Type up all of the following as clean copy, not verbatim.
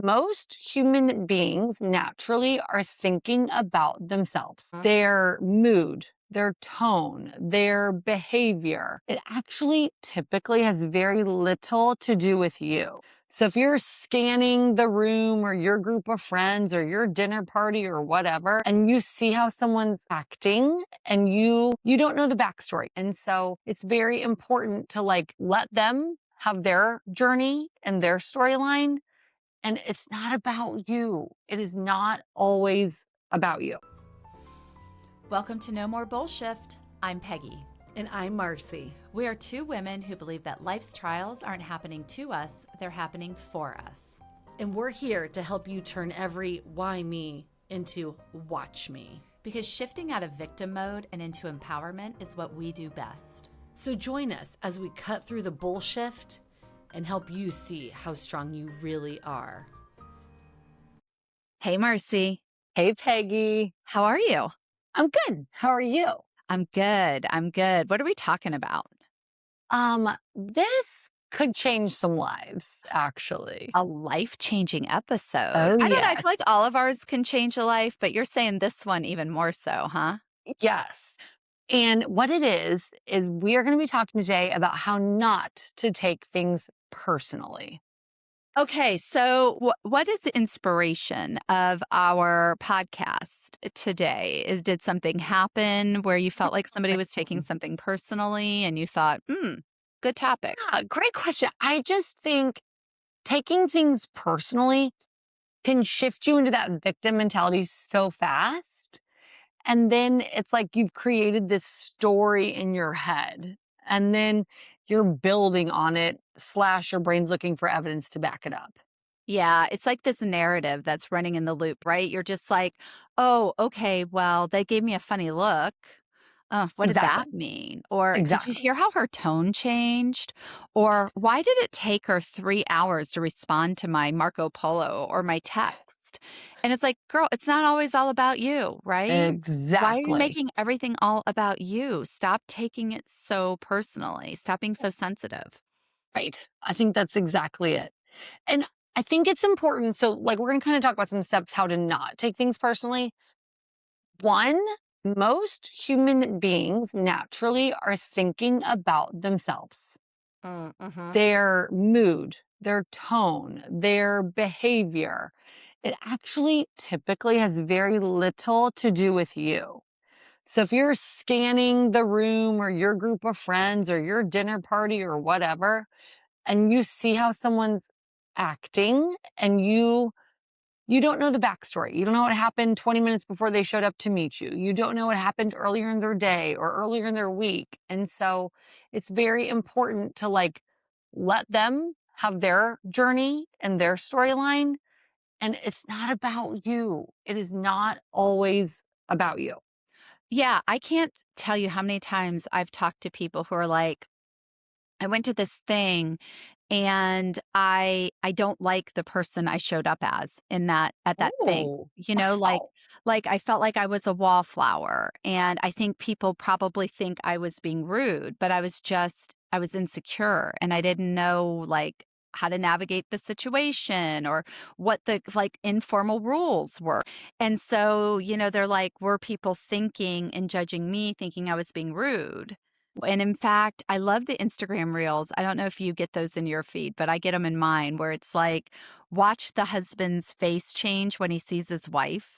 Most human beings naturally are thinking about themselves, their mood, their tone, their behavior. It actually typically has very little to do with you. So if you're scanning the room or your group of friends or your dinner party or whatever, and you see how someone's acting and you don't know the backstory. And so it's very important to let them have their journey and their storyline, and it's not about you. It is not always about you. Welcome to No More Bullshit. I'm Peggy. And I'm Marci. We are two women who believe that life's trials aren't happening to us, they're happening for us. And we're here to help you turn every why me into watch me. Because shifting out of victim mode and into empowerment is what we do best. So join us as we cut through the bullshit and help you see how strong you really are. Hey, Marci. Hey, Peggy. How are you? I'm good. How are you? I'm good. What are we talking about? This could change some lives, actually. A life-changing episode. Oh, I don't know. I yes. feel like all of ours can change a life, but you're saying this one even more so, huh? Yes. And what it is we are going to be talking today about how not to take things personally. Okay, so what is the inspiration of our podcast today? Did something happen where you felt like somebody was taking something personally and you thought, good topic? Yeah, great question. I just think taking things personally can shift you into that victim mentality so fast. And then it's like you've created this story in your head. And then you're building on it, / your brain's looking for evidence to back it up. Yeah, it's like this narrative that's running in the loop, right? You're just like, oh, okay, well, they gave me a funny look. What did Exactly. that mean? Or did you Exactly. hear how her tone changed? Or why did it take her 3 hours to respond to my Marco Polo or my text? And it's like, girl, it's not always all about you, right? Why are you Exactly. making everything all about you? Stop taking it so personally. Stop being so sensitive. Right. I think that's exactly it. And I think it's important. So, we're going to kind of talk about some steps how to not take things personally. One, most human beings naturally are thinking about themselves, their mood, their tone, their behavior. It actually typically has very little to do with you. So if you're scanning the room or your group of friends or your dinner party or whatever, and you see how someone's acting and you don't know the backstory. You don't know what happened 20 minutes before they showed up to meet you. You don't know what happened earlier in their day or earlier in their week. And so it's very important to let them have their journey and their storyline. And it's not about you. It is not always about you. Yeah, I can't tell you how many times I've talked to people who are like, I went to this thing and I don't like the person I showed up as in that at that thing. Oh, You know, wow. like I felt like I was a wallflower and I think people probably think I was being rude, but I was insecure and I didn't know like how to navigate the situation or what the like informal rules were. And so, they're like, were people thinking and judging me thinking I was being rude? And in fact, I love the Instagram reels. I don't know if you get those in your feed, but I get them in mine where it's like, watch the husband's face change when he sees his wife.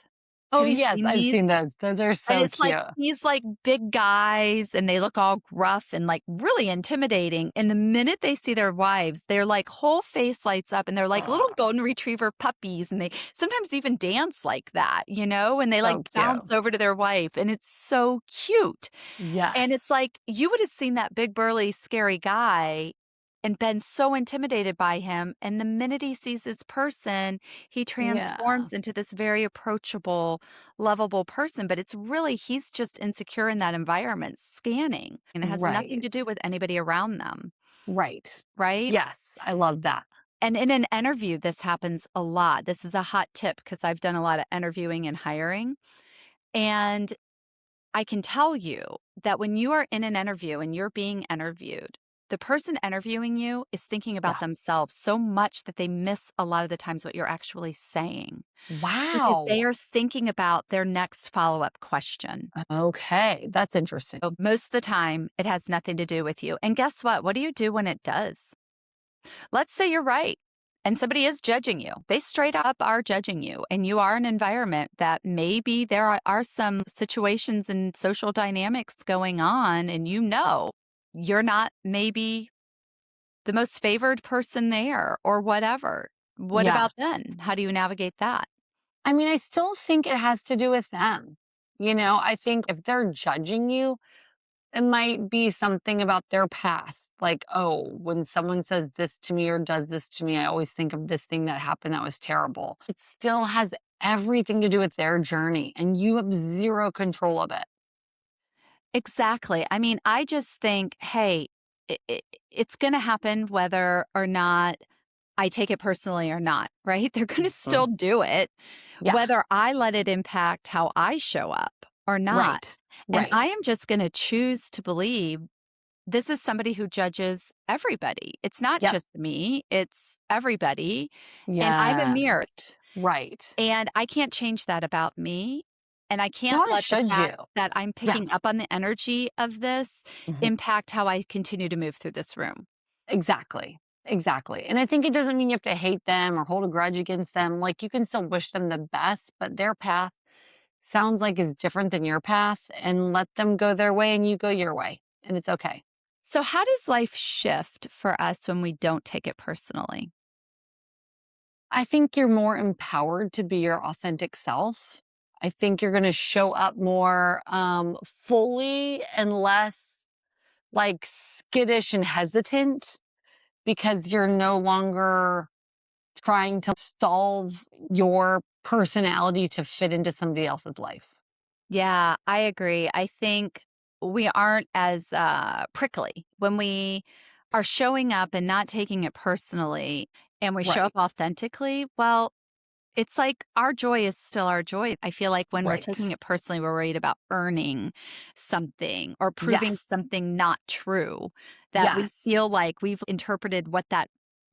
Oh, Have you yes, seen I've these? seen those. Those are And so it's like cute. these like big guys and they look all gruff and like really intimidating. And the minute they see their wives, their like whole face lights up and they're like little golden retriever puppies. And they sometimes even dance like that, and they like So bounce cute. over to their wife. And it's so cute. Yes. And it's like, you would have seen that big, burly, scary guy and been so intimidated by him. And the minute he sees this person, he Yeah. transforms into this very approachable, lovable person. But it's really, he's just insecure in that environment, scanning. And it has nothing to do Right. with anybody around them, Right. right? Yes, I love that. And in an interview, this happens a lot. This is a hot tip because I've done a lot of interviewing and hiring. And I can tell you that when you are in an interview and you're being interviewed, the person interviewing you is thinking about Yeah. themselves so much that they miss a lot of the times what you're actually saying because they Wow. are thinking about their next follow-up question. Okay, that's interesting. So most of the time, it has nothing to do with you. And guess what? What do you do when it does? Let's say you're right and somebody is judging you. They straight up are judging you, and you are in an environment that maybe there are some situations and social dynamics going on, and you're not maybe the most favored person there or whatever. What Yeah. about then? How do you navigate that? I mean, I still think it has to do with them. I think if they're judging you, it might be something about their past. Like, oh, when someone says this to me or does this to me, I always think of this thing that happened that was terrible. It still has everything to do with their journey, and you have zero control of it. Exactly. I mean, I just think, hey, it's going to happen whether or not I take it personally or not, right? They're going to Mhm. still do it, Yeah. whether I let it impact how I show up or not. Right. And I Right. am just going to choose to believe this is somebody who judges everybody. It's not Yep. just me, it's everybody. And I'm a Yes. mirror. Right. And I can't change that about me. And I can't Nor let the should you. fact that I'm Yeah. picking up on the energy of this Mhm. impact how I continue to move through this room. Exactly. Exactly. And I think it doesn't mean you have to hate them or hold a grudge against them. Like, you can still wish them the best, but their path sounds like is different than your path, and let them go their way and you go your way. And it's okay. So, how does life shift for us when we don't take it personally? I think you're more empowered to be your authentic self. I think you're going to show up more fully and less like skittish and hesitant, because you're no longer trying to solve your personality to fit into somebody else's life. Yeah, I agree. I think we aren't as prickly when we are showing up and not taking it personally and we show up Right. authentically. Well, it's like our joy is still our joy. I feel like when we're taking Right. it personally, we're worried about earning something or proving Yes. something not true, that we Yes. feel like we've interpreted what that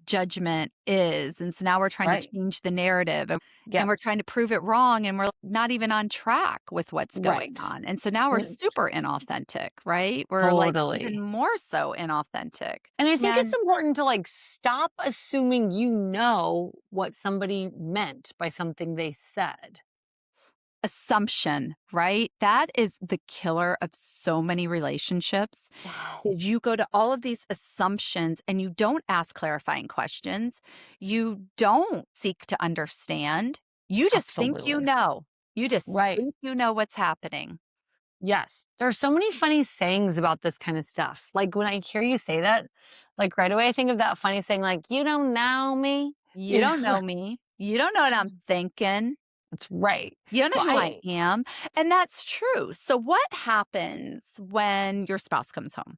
judgment is. And so now we're trying to Right. change the narrative and Yep. we're trying to prove it wrong and we're not even on track with what's going Right. on. And so now we're Mm, super inauthentic, right? We're like even totally. more so inauthentic. And I think it's And important to like stop assuming you know what somebody meant by something they said. assumption, right? That is the killer of so many relationships. Yes. Is you go to all of these assumptions and you don't ask clarifying questions. You don't seek to understand. You just think you Absolutely. know. You just Right. think you know what's happening. Yes. There are so many funny sayings about this kind of stuff. Like, when I hear you say that, like, right away I think of that funny saying, like, "You don't know me." You You don't know? know me. You don't know what I'm thinking. That's right. You don't So know who I I am. And that's true. So, what happens when your spouse comes home?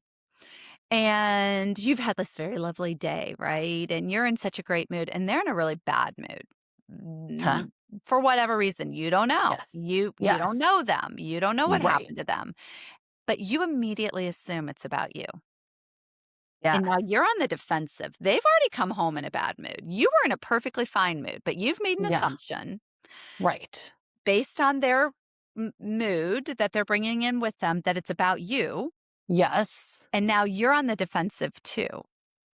And you've had this very lovely day, right? And you're in such a great mood, and they're in a really bad mood. Okay. For whatever reason, you don't know. Yes. You don't Yes. know them. You don't know what Right. happened to them, but you immediately assume it's about you. And now Yes. you're on the defensive. They've already come home in a bad mood. You were in a perfectly fine mood, but you've made an Yeah. assumption Right. based on their mood that they're bringing in with them that it's about you. Yes. And now you're on the defensive too.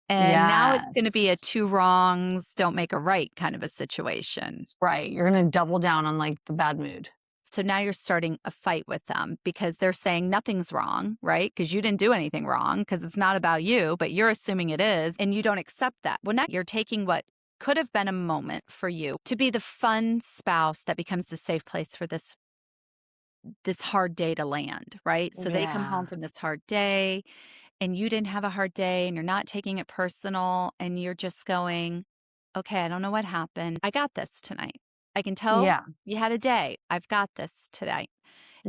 And now it's gonna Yes. be a 2 wrongs don't make a right kind of a situation. Right. You're gonna double down on like the bad mood. So now you're starting a fight with them because they're saying nothing's wrong, right? Because you didn't do anything wrong because it's not about you, but you're assuming it is, and you don't accept that. Well, now you're taking what could have been a moment for you to be the fun spouse that becomes the safe place for this hard day to land, right? So they come home Yeah. from this hard day and you didn't have a hard day and you're not taking it personal and you're just going, okay, I don't know what happened. I got this tonight. I can tell Yeah. you had a day. I've got this today.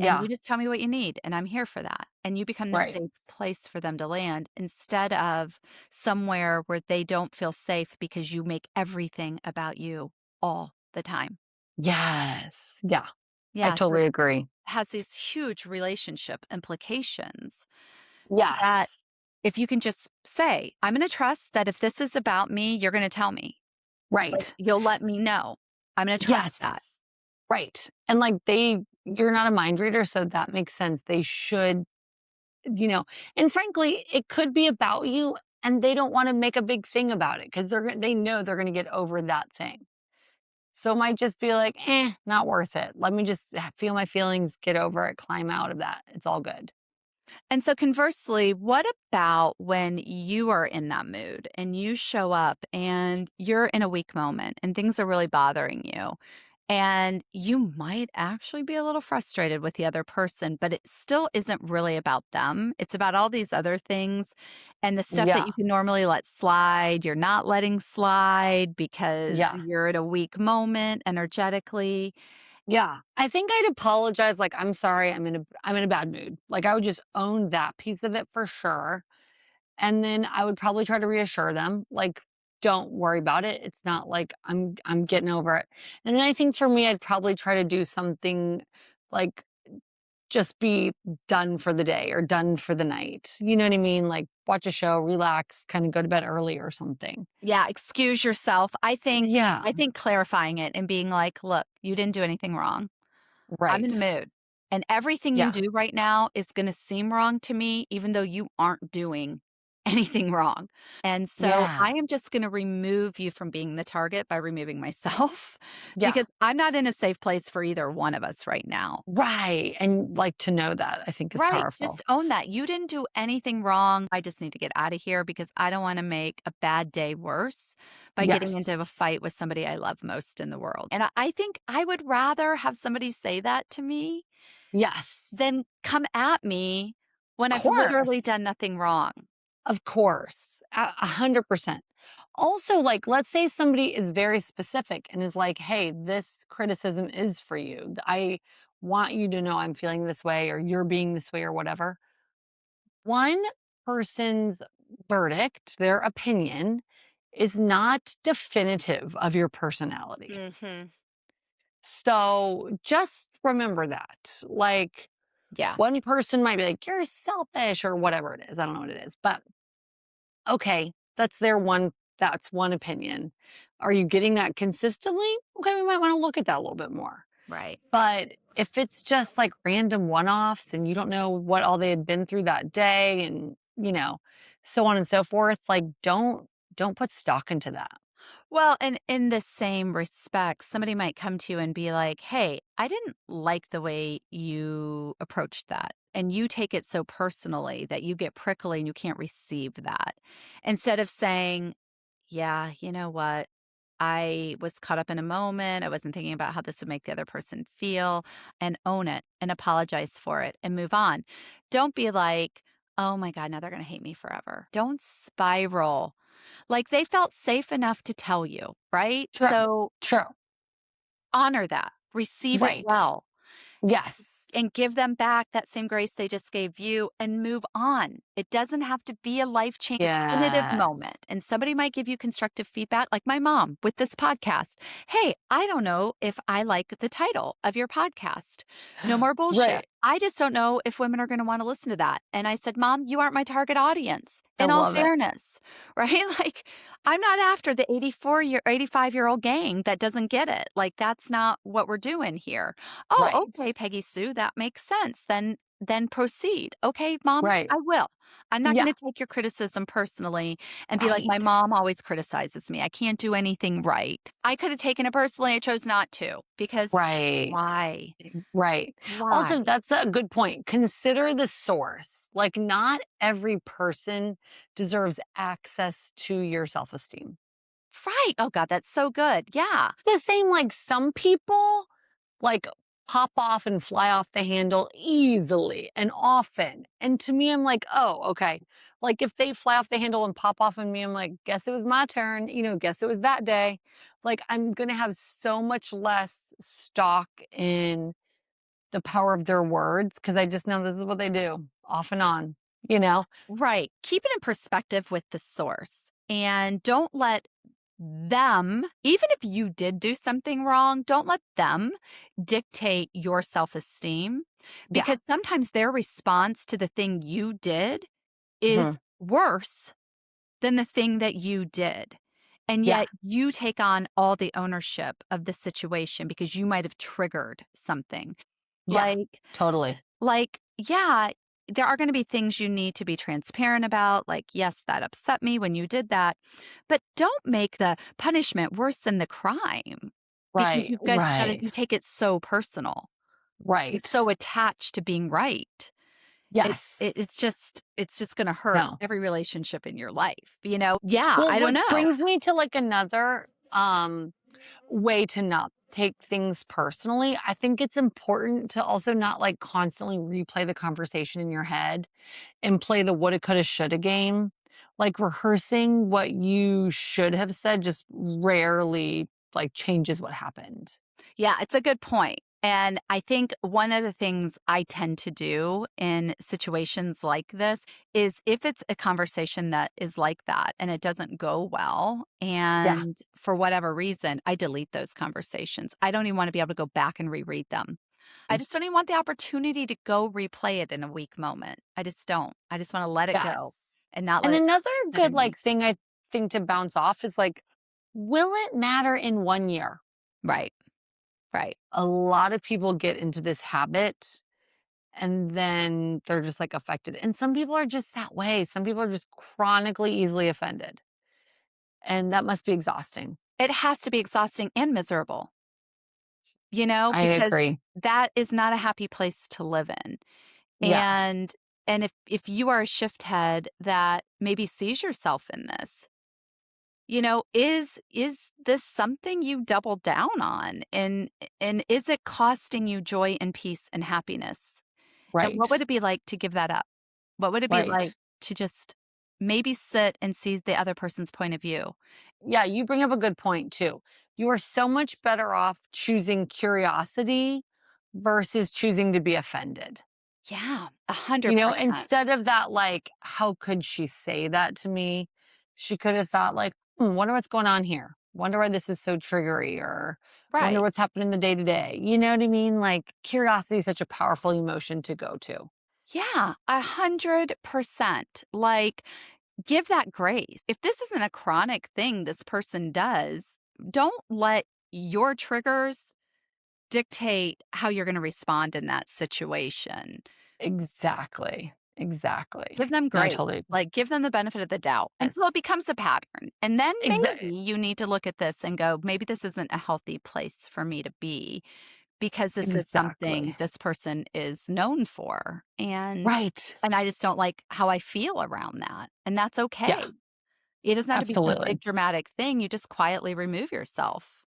And Yeah. you just tell me what you need, and I'm here for that. And you become the Right. safe place for them to land instead of somewhere where they don't feel safe because you make everything about you all the time. Yes. Yeah. I Yeah, so it totally agree. has these huge relationship implications that Yes. if you can just say, I'm going to trust that if this is about me, you're going to tell me. Like, Right. you'll let me know. I'm going to trust that. Yes. Right. And like you're not a mind reader, so that makes sense. They should, and frankly, it could be about you and they don't want to make a big thing about it because they know they're going to get over that thing. So it might just be like, not worth it. Let me just feel my feelings, get over it, climb out of that. It's all good. And so, conversely, what about when you are in that mood and you show up and you're in a weak moment and things are really bothering you? And you might actually be a little frustrated with the other person, but it still isn't really about them. It's about all these other things and the stuff that Yeah. you can normally let slide, you're not letting slide because Yeah. you're at a weak moment energetically. Yeah. I think I'd apologize. Like, I'm sorry. I'm in a bad mood. Like, I would just own that piece of it for sure. And then I would probably try to reassure them, like, don't worry about it. It's not like I'm getting over it. And then I think for me, I'd probably try to do something like just be done for the day or done for the night. You know what I mean? Like watch a show, relax, kind of go to bed early or something. Yeah, excuse yourself. I think Yeah. I think clarifying it and being like, "Look, you didn't do anything wrong. I'm in the Right. mood. And everything you Yeah. do right now is going to seem wrong to me, even though you aren't doing anything wrong. And so Yeah. I am just going to remove you from being the target by removing myself Yeah. because I'm not in a safe place for either one of us right now. Right. And like to know that I think is Right. powerful. Just own that. You didn't do anything wrong. I just need to get out of here because I don't want to make a bad day worse by getting Yes. into a fight with somebody I love most in the world. And I think I would rather have somebody say that to me Yes. than come at me when Of I've literally course. done nothing wrong. Of course. 100%. Also, like, let's say somebody is very specific and is like, hey, this criticism is for you. I want you to know I'm feeling this way or you're being this way or whatever. One person's verdict, their opinion, is not definitive of your personality. Mhm. So just remember that. Like, Yeah, one person might be like, you're selfish or whatever it is. I don't know what it is. But okay, that's one opinion. Are you getting that consistently? Okay, we might want to look at that a little bit more. right. But if it's just like random one-offs and you don't know what all they had been through that day and, so on and so forth, like don't put stock into that. Well, and in the same respect, somebody might come to you and be like, "Hey, I didn't like the way you approached that." And you take it so personally that you get prickly and you can't receive that. Instead of saying, "Yeah, you know what? I was caught up in a moment. I wasn't thinking about how this would make the other person feel," and own it and apologize for it and move on. Don't be like, "Oh my God, now they're going to hate me forever." Don't spiral. Like, they felt safe enough to tell you, right? True. So True. honor that, receive it Right. well, Yes. and give them back that same grace they just gave you and move on. It doesn't have to be a life change definitive Yes. moment. And somebody might give you constructive feedback, like my mom with this podcast. Hey, I don't know if I like the title of your podcast. No more bullshit. Right. I just don't know if women are going to want to listen to that. And I said, Mom, you aren't my target audience. I In all love it. fairness, right? Like, I'm not after the 85-year-old gang that doesn't get it. Like, that's not what we're doing here. Oh, Right. okay, Peggy Sue, that makes sense. Then proceed. Okay, Mom, Right. I will. I'm not Yeah. going to take your criticism personally and be like, my Right. mom always criticizes me. I can't do anything right. I could have taken it personally. I chose not to because Right. why? Right. Why? Also, that's a good point. Consider the source. Like, not every person deserves access to your self esteem. Right. Oh, God, that's so good. Yeah. The same, like, some people, like, pop off and fly off the handle easily and often. And to me, I'm like, oh, okay. Like, if they fly off the handle and pop off on me, I'm like, guess it was my turn. Guess it was that day. Like, I'm going to have so much less stock in the power of their words because I just know this is what they do off and on, you know? Right. Keep it in perspective with the source and don't let them, even if you did do something wrong, don't let them dictate your self esteem Yeah. because sometimes their response to the thing you did is Mhm. worse than the thing that you did. And Yeah. yet you take on all the ownership of the situation because you might have triggered something. Yeah. Like, Totally. yeah, there are going to be things you need to be transparent about. Like, yes, that upset me when you did that. But don't make the punishment worse than the crime because Right. you guys Right. you take it so personal. You're Right. so attached to being right. Yes. It's just gonna hurt No. every relationship in your life, you know? Yeah, Well, I don't which know. brings me to like another way to not take things personally. I think it's important to also not like constantly replay the conversation in your head and play the woulda, coulda, shoulda game. Like rehearsing what you should have said just rarely like changes what happened. Yeah, it's a good point. And I think one of the things I tend to do in situations like this is if it's a conversation that is like that and it doesn't go well, Yeah. and for whatever reason, I delete those conversations. I don't even want to be able to go back and reread them. I just don't even want the opportunity to go replay it in a weak moment. I just don't. I just want to let it go Yes. and not And let it another sit good in me. like thing I think to bounce off is like, will it matter in 1 year? Right, right. A lot of people get into this habit and then they're just like affected. And some people are just that way. Some people are just chronically easily offended. And that must be exhausting. It has to be exhausting and miserable, you know, I because agree. that is not a happy place to live in. Yeah, And if you are a shift head that maybe sees yourself in this, you know, is this something you double down on? And is it costing you joy and peace and happiness? And what would right. it be like to give that up? What would it be like Right. to just maybe sit and see the other person's point of view? Yeah, you bring up a good point too. You are so much better off choosing curiosity versus choosing to be offended. Yeah, You know, 100%. instead of that, like, how could she say that to me? She could have thought, like, wonder what's going on here. Wonder why this is so triggery, or wonder Right. what's happening the day to day. You know what I mean? Like, curiosity is such a powerful emotion to go to. Yeah, 100%. Like, give that grace. If this isn't a chronic thing this person does, don't let your triggers dictate how you're going to respond in that situation. Exactly. Give Exactly. them No, I grace. totally Like, give them the benefit of the doubt until it yes. becomes a pattern. And then maybe Exactly. you need to look at this and go, maybe this isn't a healthy place for me to be because this is something Exactly. this person is known for. Right. And I just don't like how I feel around that. And that's Yeah, okay. It doesn't have to be some big absolutely. dramatic thing. You just quietly remove yourself.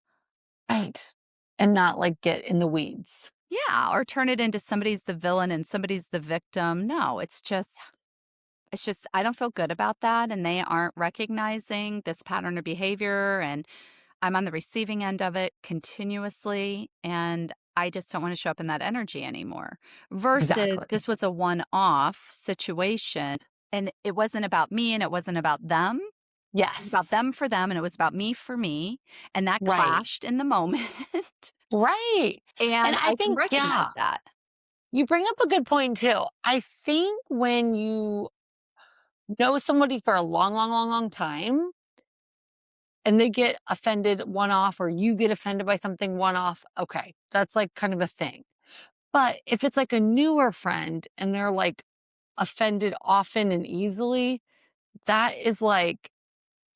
Right. And not like get in the weeds. Yeah, or turn it into somebody's the villain and somebody's the victim. No, it's just I don't feel good about that and they aren't recognizing this pattern of behavior and I'm on the receiving end of it continuously and I just don't want to show up in that energy anymore. Versus Exactly. this was a one-off situation and it wasn't about me and it wasn't about them. It was about Yes. them for them and it was about me for me, and that Right. clashed in the moment, Right. And and I I can think, recognize yeah, that. you bring up a good point too. I think when you know somebody for a long, long, long, long time and they get offended one off or you get offended by something one off, okay, that's like kind of a thing. But if it's like a newer friend and they're like offended often and easily, that is like,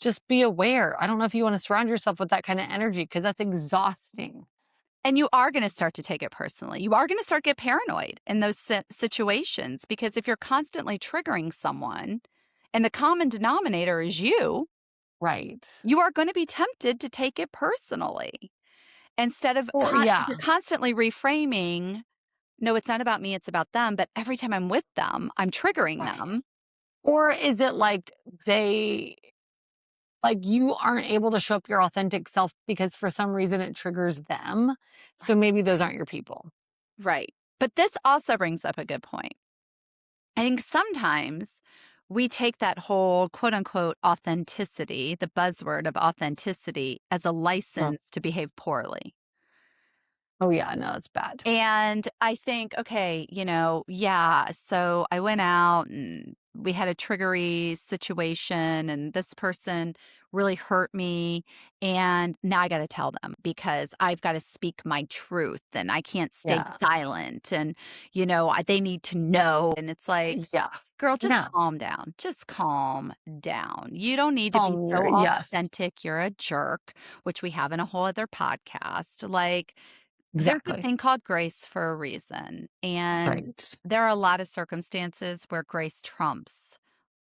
just be aware. I don't know if you want to surround yourself with that kind of energy because that's exhausting. And you are gonna start to take it personally. You are gonna start to get paranoid in those situations because if you're constantly triggering someone and the common denominator is Right. you are gonna be tempted to take it personally. Instead of Or, if yeah. you're constantly reframing, "No, it's not about me, it's about them," but every time I'm with them, I'm triggering Right. them. Or is it like they like you aren't able to show up your authentic self because for some reason it triggers them? So maybe those aren't your people. Right. But this also brings up a good point. I think sometimes we take that whole quote unquote authenticity, the buzzword of authenticity, as a Mm. license to behave poorly. Oh, yeah, no, it's bad. And I think, okay, you know, yeah, so I went out and we had a triggery situation and this person really hurt me, and now I got to tell them because I've got to speak my truth and I can't stay Yeah. silent, and they need to know, and it's like, Yeah. girl, just No. calm down. Just calm down. You don't need to be so Yes. authentic. You're a jerk, which we have in a whole other podcast. Like, there's a Exactly. thing called grace for a reason. And Right. there are a lot of circumstances where grace trumps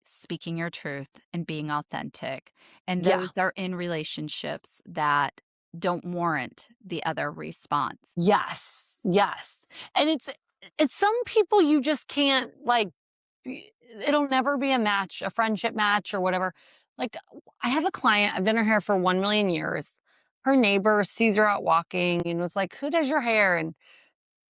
speaking your truth and being authentic. And Yeah. those are in relationships that don't warrant the other response. Yes. Yes. And it's some people you just can't like it'll never be a match, a friendship match or whatever. Like I have a client, I've done her hair for 1 million years. Her neighbor sees her out walking and was like, "Who does your hair?" And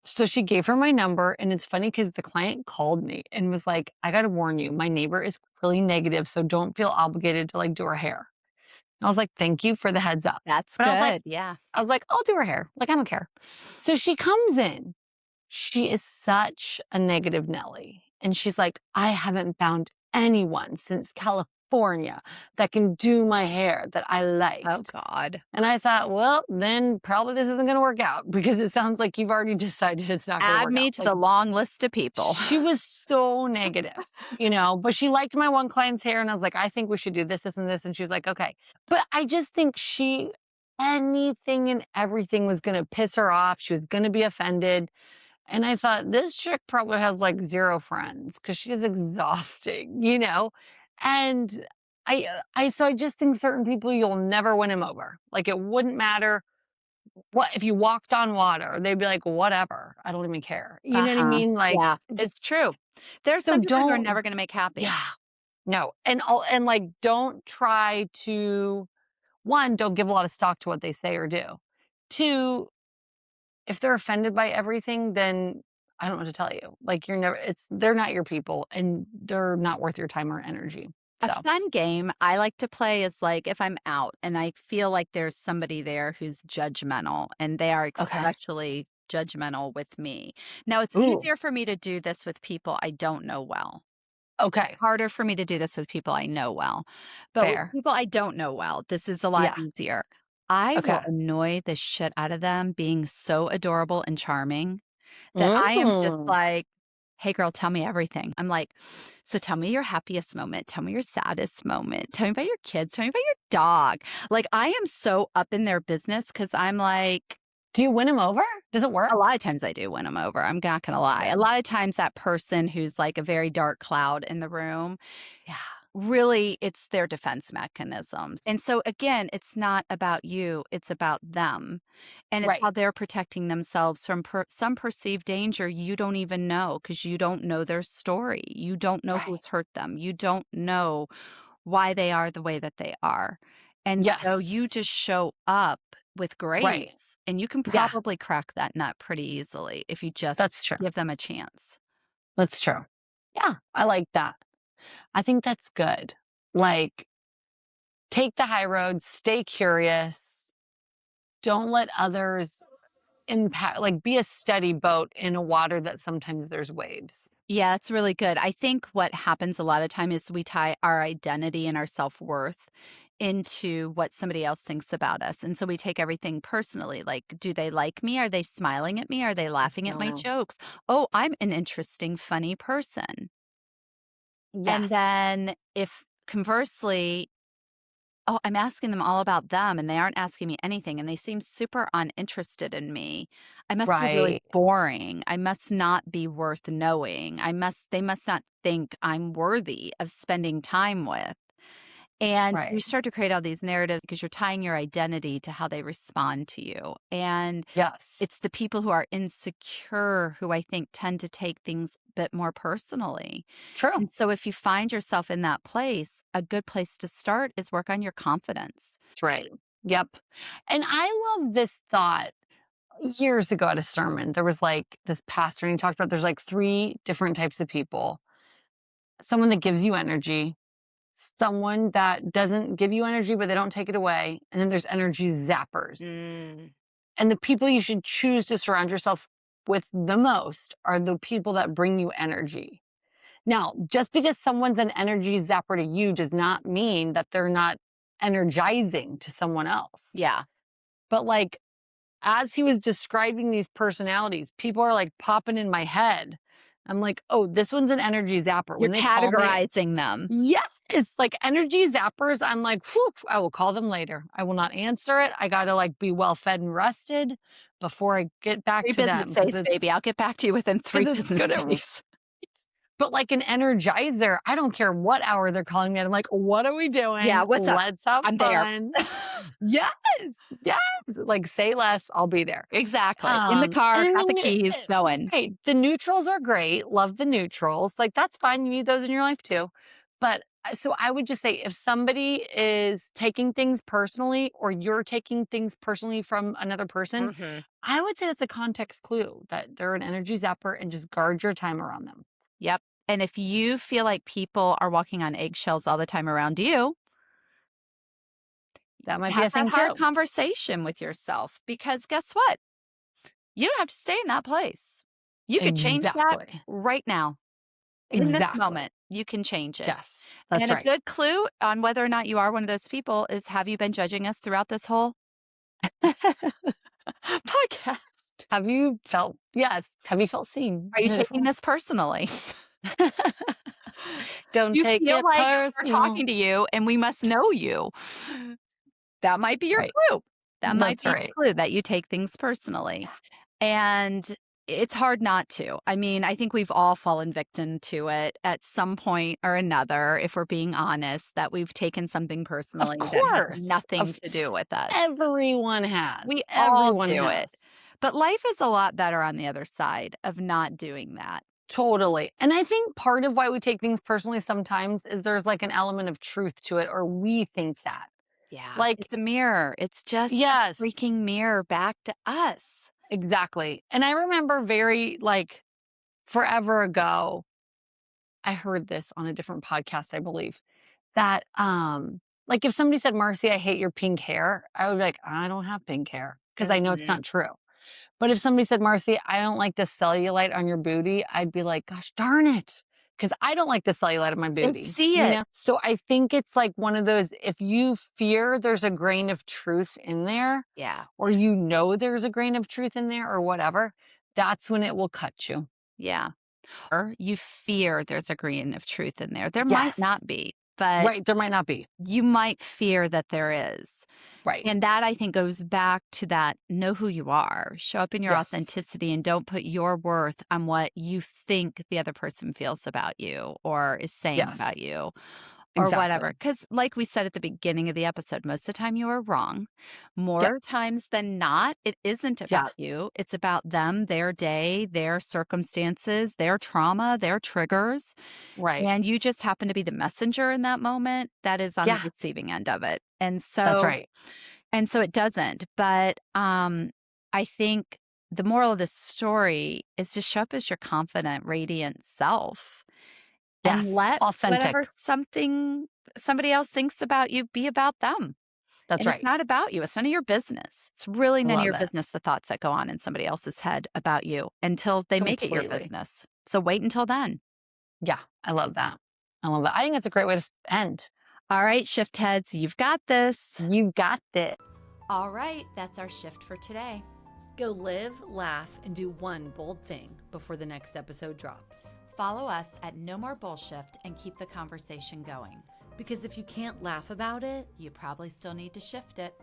so she gave her my number, and it's funny because the client called me and was like, "I gotta warn you, my neighbor is really negative, so don't feel obligated to, like, do her hair." And I was like, "Thank you for the heads up." That's But good. Yeah. I was like, "I'll do her hair, like, I don't care." So she comes in. She is such a negative Nelly, and she's like, "I haven't found anyone since California that can do my hair that I Oh, liked." God. And I thought, well, then probably this isn't gonna work out because it sounds like you've already decided it's not gonna Add work me out. to Like, the long list of people. she was so negative, but she liked my one client's hair, and I was like, "I think we should do this, this, and this," and she was like, "Okay." But I just think anything and everything was gonna piss her off, she was gonna be offended, and I thought, "This chick probably has, like, 0 friends because she is exhausting," you know? And so I just think certain people, you'll never win win them over. Like, it wouldn't matter what if you walked on water, they'd be like, "Whatever, I don't even care." You know what I Uh-huh. mean? Like, Yeah, it's just true. There's so some people you're don't never gonna make happy. yeah, no, like, don't try to 1, don't give a lot of stock to what they say or do. 2, if they're offended by everything, then I don't know what to tell you. Like, they're not your people, and they're not worth your time or energy. A So, fun game I like to play is, like, if I'm out and I feel like there's somebody there who's judgmental, and they are okay. especially judgmental with me. Now, it's Ooh, easier for me to do this with people I don't know well. okay, Harder for me to do this with people I know well. But with fair. people I don't know well, this is a lot Yeah, easier. I will okay. annoy the shit out of them being so adorable and charming that I am just Mm. like, "Hey, girl, tell me everything." I'm like, "So tell me your happiest moment. Tell me your saddest moment. Tell me about your kids. Tell me about your dog." Like, I am so up in their business because 'cause I'm like, Do you win them over? Does it work? a lot of times I do win them over, I'm not gonna lie. A Good. lot of times that person who's like a very dark cloud in the room, Yeah, really, it's their defense mechanisms. And so, again, it's not about you, it's about them. And it's right. how they're protecting themselves from some perceived danger you don't even know because you don't know their story. You don't know Right. who's hurt them. You don't know why they are the way that they are. And so you Yes. just show up with Right. grace, and you can Yeah, probably crack that nut pretty easily if you just that's true. give them a chance. That's true. Yeah, I like that. I think that's good. Like, take the high road, stay curious, don't let others impact like, be a steady boat in a water that sometimes there's waves. Yeah, that's really good. I think what happens a lot of time is we tie our identity and our self-worth into what somebody else thinks about us. And so we take everything personally. Like, do they like me? Are they smiling at me? Are they laughing at my Mm. jokes? Oh, I'm an interesting, funny person. And Yes. then if conversely, oh, I'm asking them all about them and they aren't asking me anything and they seem super uninterested in me. I must be really Right. boring. I must not be worth knowing. They must not think I'm worthy of spending time with. And so you Right. start to create all these narratives because you're tying your identity to how they respond to you. And Yes. it's the people who are insecure who I think tend to take things a bit more personally. True. And so if you find yourself in that place, a good place to start is work on your confidence. That's right. Yep. And I love this thought. Years ago at a sermon, there was, like, this pastor, and he talked about there's, like, 3 different types of people. Someone that gives you energy, someone that doesn't give you energy, but they don't take it away, and then there's energy zappers. Mm. And the people you should choose to surround yourself with the most are the people that bring you energy. Now, just because someone's an energy zapper to you does not mean that they're not energizing to someone else. Yeah. But like, as he was describing these personalities, people are like popping in my head. I'm like, oh, this one's an energy zapper. You're When they call me, categorizing them. yes, like energy zappers, I'm like, whew, I will call them later. I will not answer it. I got to like be well fed and rested before I get back 3 to business them days, baby. I'll get back to you within 3 because it's business gonna. days. But like an energizer, I don't care what hour they're calling me. I'm like, what are we Yeah, doing? what's up? Let's have I'm there. fun. Yes, yes. Like say less, I'll be there. Exactly. In the car, And got the then keys, that's going. great. The neutrals are great. Love the neutrals. Like that's fine. You need those in your life too. But so I would just say if somebody is taking things personally or you're taking things personally from another person, Mhm. I would say that's a context clue that they're an energy zapper and just guard your time around them. Yep. And if you feel like people are walking on eggshells all the time around you, That might be have a that thing hard too. conversation with yourself because guess what? You don't have to stay in that place. You could change that Exactly. right now. In this Exactly. moment, you can change it. Yes, that's And a right. good clue on whether or not you are one of those people is have you been judging us throughout this whole podcast? Have you felt yes, have you felt seen? Are you taking this personally? Don't Do you take feel it like we're personal. talking to you and we must know you? That might be your Right. clue. That might That's be right. a clue that you take things personally. And it's hard not to. I mean, I think we've all fallen victim to it at some point or another, if we're being honest, that we've taken something Of personally that had course. nothing to do with us. Everyone has. We all Everyone do has. it. But life is a lot better on the other side of not doing that. Totally. And I think part of why we take things personally sometimes is there's like an element of truth to it, or we think that. Yeah. Like, It's a mirror. It's just a yes, freaking mirror back to us. exactly. And I remember very like forever ago, I heard this on a different podcast, I believe, that like if somebody said, Marcy, I hate your pink hair, I would be like, I don't have pink hair because I know it's Mhm. not true. But if somebody said, Marcy, I don't like the cellulite on your booty, I'd be like, gosh darn it. Because I don't like the cellulite on my They booty, see you it. know? So I think it's like one of those, if you fear there's a grain of truth in there, Yeah. or you know there's a grain of truth in there, or whatever, that's when it will cut you. Yeah. Or you fear there's a grain of truth in there. There might Yes. not be, but Right. There might not be. you might fear that there is. Right. And that I think goes back to that know who you are, show up in your Yes. authenticity and don't put your worth on what you think the other person feels about you or is saying Yes. about you or whatever. Exactly. Because, like we said at the beginning of the episode, most of the time you are wrong. Yep. More times than not, it isn't Yeah. about you. It's about them, their day, their circumstances, their trauma, their triggers. Right. And you just happen to be the messenger in that moment that is on the Yeah. receiving end of it. And That's so, right. and so it doesn't. But I think the moral of this story is to show up as your confident, radiant self and Yes. let Authentic. whatever somebody else thinks about you be about them. That's And it's right. not about you. It's none of your business. It's really I none of love your it. business, the thoughts that go on in somebody else's head about you until they make it your Completely. business. So wait until then. Yeah. I love that. I love that. I think that's a great way to end. All right, shift heads, you've got this. You got it. All right, that's our shift for today. Go live, laugh, and do one bold thing before the next episode drops. Follow us at No More Bullshift and keep the conversation going. Because if you can't laugh about it, You probably still need to shift it.